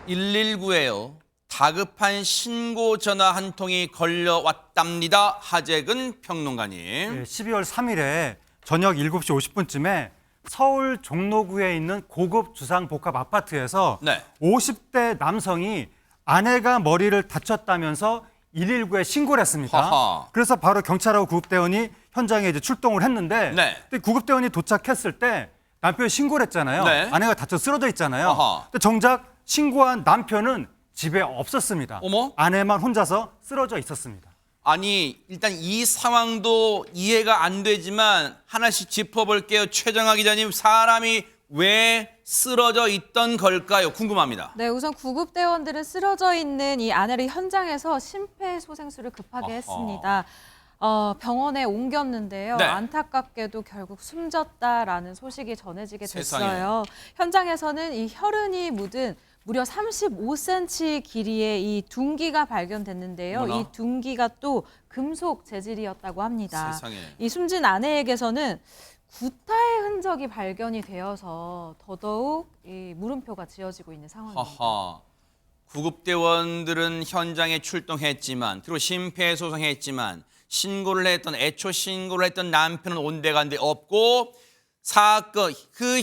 119에요. 다급한 신고 전화 한 통이 걸려왔답니다. 하재근 평론가님. 12월 3일에 저녁 7시 50분쯤에 서울 종로구에 있는 고급 주상복합 아파트에서 네. 50대 남성이 아내가 머리를 다쳤다면서 119에 신고를 했습니다. 하하. 그래서 바로 경찰하고 구급대원이 현장에 이제 출동을 했는데 네. 근데 구급대원이 도착했을 때 남편이 신고를 했잖아요. 네. 아내가 다쳐 쓰러져 있잖아요. 아하. 근데 정작 신고한 남편은 집에 없었습니다. 어머? 아내만 혼자서 쓰러져 있었습니다. 아니 일단 이 상황도 이해가 안 되지만 하나씩 짚어볼게요. 최정아 기자님, 사람이 왜 쓰러져 있던 걸까요? 궁금합니다. 네, 우선 구급대원들은 쓰러져 있는 이 아내를 현장에서 심폐소생술을 급하게 어허. 했습니다. 병원에 옮겼는데요. 네. 안타깝게도 결국 숨졌다라는 소식이 전해지게 세상에. 됐어요. 현장에서는 이 혈흔이 묻은 무려 35cm 길이의 이 둔기가 발견됐는데요. 어머나. 이 둔기가 또 금속 재질이었다고 합니다. 세상에. 이 숨진 아내에게서는 구타의 흔적이 발견이 되어서 더더욱 이 물음표가 지어지고 있는 상황입니다. 하하. 구급대원들은 현장에 출동했지만 그리고 심폐소생했지만 애초 신고를 했던 남편은 온데간데 없고 사건 이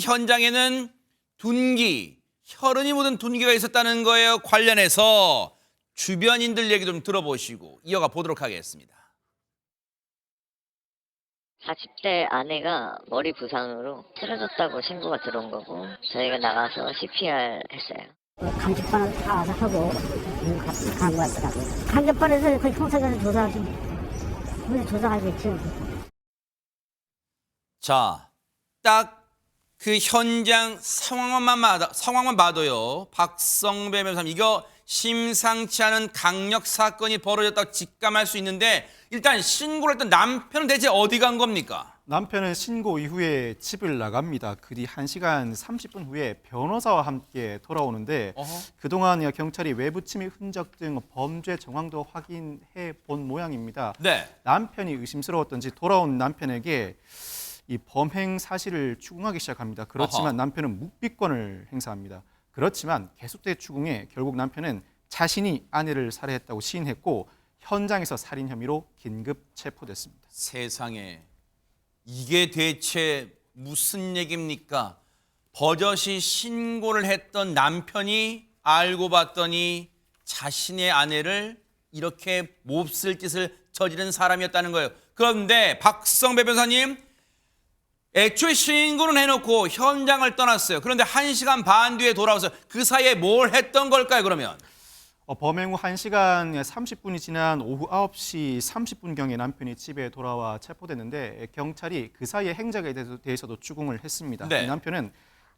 현장에는 혈흔이 묻은 둔기가 있었다는 거예요. 관련해서 주변인들 얘기 좀 들어보시고 이어가 보도록 하겠습니다. 40대 아내가 머리 부상으로 쓰러졌다고 신고가 들어온 거고 저희가 나가서 CPR 했어요. 감식반을 다 와서 하고 간 것 같더라고요. 감식반에서 거의 평소에는 조사하지. 우리 조사하겠지. 자, 딱 그 현장 상황만 봐도요. 박성배 변호사님, 이거 심상치 않은 강력 사건이 벌어졌다고 직감할 수 있는데 일단 신고를 했던 남편은 대체 어디 간 겁니까? 남편은 신고 이후에 집을 나갑니다. 그뒤 1시간 30분 후에 변호사와 함께 돌아오는데 그동안 경찰이 외부 침입 흔적 등 범죄 정황도 확인해 본 모양입니다. 네. 남편이 의심스러웠던지 돌아온 남편에게 이 범행 사실을 추궁하기 시작합니다. 그렇지만 어허. 남편은 묵비권을 행사합니다. 그렇지만 계속된 추궁에 결국 남편은 자신이 아내를 살해했다고 시인했고 현장에서 살인 혐의로 긴급 체포됐습니다. 세상에, 이게 대체 무슨 얘기입니까? 버젓이 신고를 했던 남편이 알고 봤더니 자신의 아내를 이렇게 몹쓸 짓을 저지른 사람이었다는 거예요. 그런데 박성배 변호사님, 애초에 신고는 해놓고 현장을 떠났어요. 그런데 1시간 반 뒤에 돌아와서 그 사이에 뭘 했던 걸까요, 그러면? 범행 후 1시간 30분이 지난 오후 9시 30분경에 남편이 집에 돌아와 체포됐는데 경찰이 그 사이의 행적에 대해서도 추궁을 했습니다. 네. 이 남편은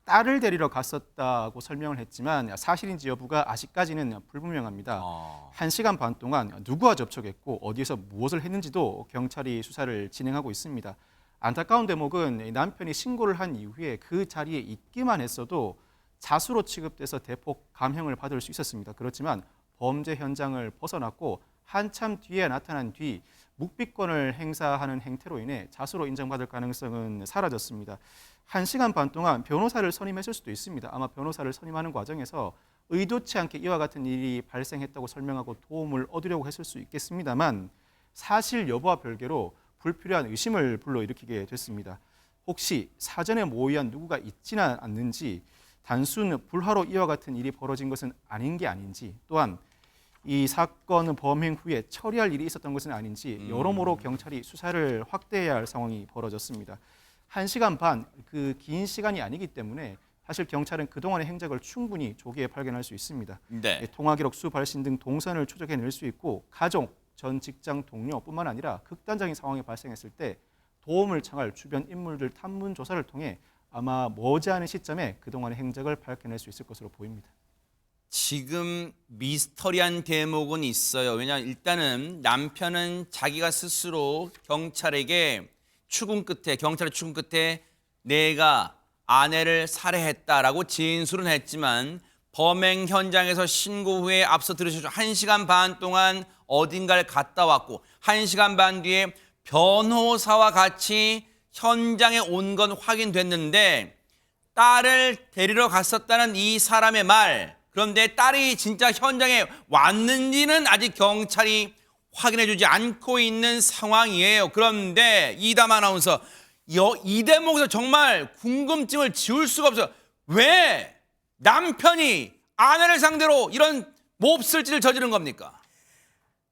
딸을 데리러 갔었다고 설명을 했지만 사실인지 여부가 아직까지는 불분명합니다. 1시간 반 동안 누구와 접촉했고 어디에서 무엇을 했는지도 경찰이 수사를 진행하고 있습니다. 안타까운 대목은 남편이 신고를 한 이후에 그 자리에 있기만 했어도 자수로 취급돼서 대폭 감형을 받을 수 있었습니다. 그렇지만 범죄 현장을 벗어났고 한참 뒤에 나타난 뒤 묵비권을 행사하는 행태로 인해 자수로 인정받을 가능성은 사라졌습니다. 1시간 반 동안 변호사를 선임했을 수도 있습니다. 아마 변호사를 선임하는 과정에서 의도치 않게 이와 같은 일이 발생했다고 설명하고 도움을 얻으려고 했을 수 있겠습니다만 사실 여부와 별개로 불필요한 의심을 불러일으키게 됐습니다. 혹시 사전에 모의한 누구가 있지는 않는지, 단순 불화로 이와 같은 일이 벌어진 것은 아닌 게 아닌지, 또한 이 사건은 범행 후에 처리할 일이 있었던 것은 아닌지 여러모로 경찰이 수사를 확대해야 할 상황이 벌어졌습니다. 1시간 반, 그 긴 시간이 아니기 때문에 사실 경찰은 그동안의 행적을 충분히 조기에 발견할 수 있습니다. 네. 통화기록, 수발신 등 동선을 추적해낼 수 있고 가족, 전 직장 동료뿐만 아니라 극단적인 상황이 발생했을 때 도움을 청할 주변 인물들 탐문 조사를 통해 아마 머지않은 시점에 그동안의 행적을 밝혀낼 수 있을 것으로 보입니다. 지금 미스터리한 대목은 있어요. 왜냐하면 일단은 남편은 자기가 스스로 경찰의 추궁 끝에 내가 아내를 살해했다라고 진술은 했지만 범행 현장에서 신고 후에 앞서 들으셨죠. 1시간 반 동안 어딘가를 갔다 왔고 1시간 반 뒤에 변호사와 같이 현장에 온 건 확인됐는데 딸을 데리러 갔었다는 이 사람의 말. 그런데 딸이 진짜 현장에 왔는지는 아직 경찰이 확인해주지 않고 있는 상황이에요. 그런데 이담 아나운서, 이 대목에서 정말 궁금증을 지울 수가 없어요. 왜 남편이 아내를 상대로 이런 몹쓸 짓을 저지른 겁니까?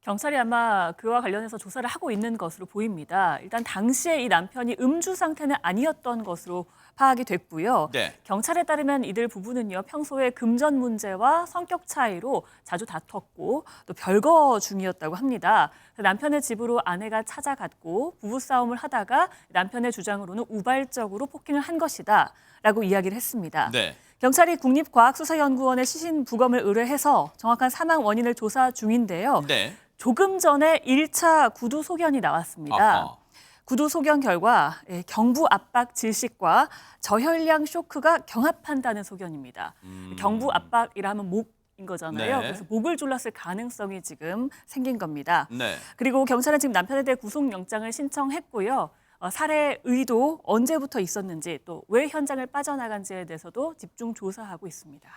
경찰이 아마 그와 관련해서 조사를 하고 있는 것으로 보입니다. 일단 당시에 이 남편이 음주 상태는 아니었던 것으로 파악이 됐고요. 네. 경찰에 따르면 이들 부부는요, 평소에 금전 문제와 성격 차이로 자주 다퉜고 또 별거 중이었다고 합니다. 남편의 집으로 아내가 찾아갔고 부부싸움을 하다가 남편의 주장으로는 우발적으로 폭행을 한 것이다 라고 이야기를 했습니다. 네. 경찰이 국립과학수사연구원에 시신 부검을 의뢰해서 정확한 사망 원인을 조사 중인데요. 네. 조금 전에 1차 구두 소견이 나왔습니다. 아하. 구두 소견 결과 경부 압박 질식과 저혈량 쇼크가 경합한다는 소견입니다. 경부 압박이라면 목인 거잖아요. 네. 그래서 목을 졸랐을 가능성이 지금 생긴 겁니다. 네. 그리고 경찰은 지금 남편에 대해 구속영장을 신청했고요. 살해 의도 언제부터 있었는지 또 왜 현장을 빠져나간지에 대해서도 집중 조사하고 있습니다.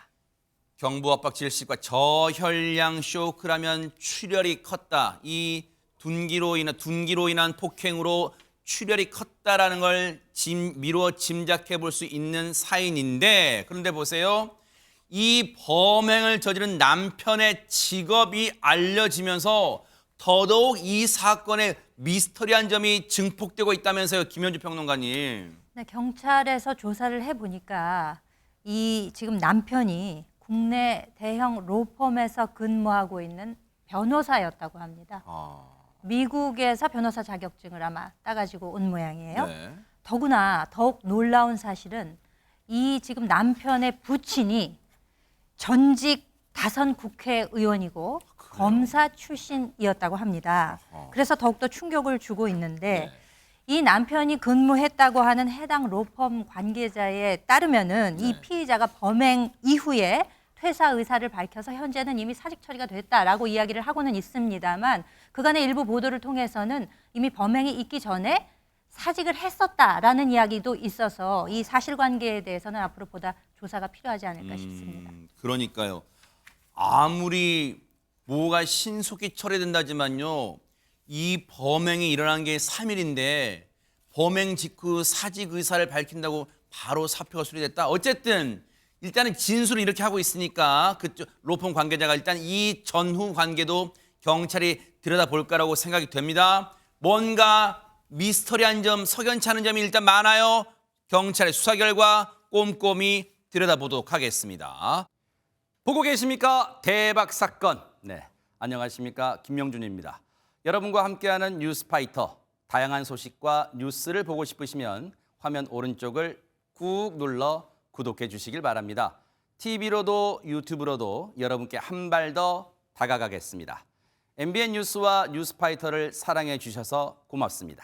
경부 압박 질식과 저혈량 쇼크라면 출혈이 컸다. 이 둔기로 인한 폭행으로 출혈이 컸다라는 걸 미루어 짐작해 볼 수 있는 사인인데, 그런데 보세요. 이 범행을 저지른 남편의 직업이 알려지면서 더더욱 이 사건의 미스터리한 점이 증폭되고 있다면서요, 김현주 평론가님. 네, 경찰에서 조사를 해보니까 이 지금 남편이 국내 대형 로펌에서 근무하고 있는 변호사였다고 합니다. 미국에서 변호사 자격증을 아마 따가지고 온 모양이에요. 네. 더구나 더욱 놀라운 사실은 이 지금 남편의 부친이 전직 다선 국회의원이고 검사 출신이었다고 합니다. 그래서 더욱더 충격을 주고 있는데 네. 이 남편이 근무했다고 하는 해당 로펌 관계자에 따르면은 이 피의자가 범행 이후에 퇴사 의사를 밝혀서 현재는 이미 사직 처리가 됐다라고 이야기를 하고는 있습니다만 그간의 일부 보도를 통해서는 이미 범행이 있기 전에 사직을 했었다라는 이야기도 있어서 이 사실관계에 대해서는 앞으로 보다 조사가 필요하지 않을까 싶습니다. 그러니까요. 아무리 뭐가 신속히 처리된다지만요. 이 범행이 일어난 게 3일인데 범행 직후 사직 의사를 밝힌다고 바로 사표가 수리됐다. 어쨌든 일단은 진술을 이렇게 하고 있으니까 그쪽 로펌 관계자가 일단 이 전후 관계도 경찰이 들여다볼 거라고 생각이 됩니다. 뭔가 미스터리한 점, 석연치 않은 점이 일단 많아요. 경찰의 수사 결과 꼼꼼히 들여다보도록 하겠습니다. 보고 계십니까? 대박 사건. 네, 안녕하십니까? 김명준입니다. 여러분과 함께하는 뉴스파이터. 다양한 소식과 뉴스를 보고 싶으시면 화면 오른쪽을 꾹 눌러 구독해 주시길 바랍니다. TV로도 유튜브로도 여러분께 한 발 더 다가가겠습니다. MBN 뉴스와 뉴스파이터를 사랑해 주셔서 고맙습니다.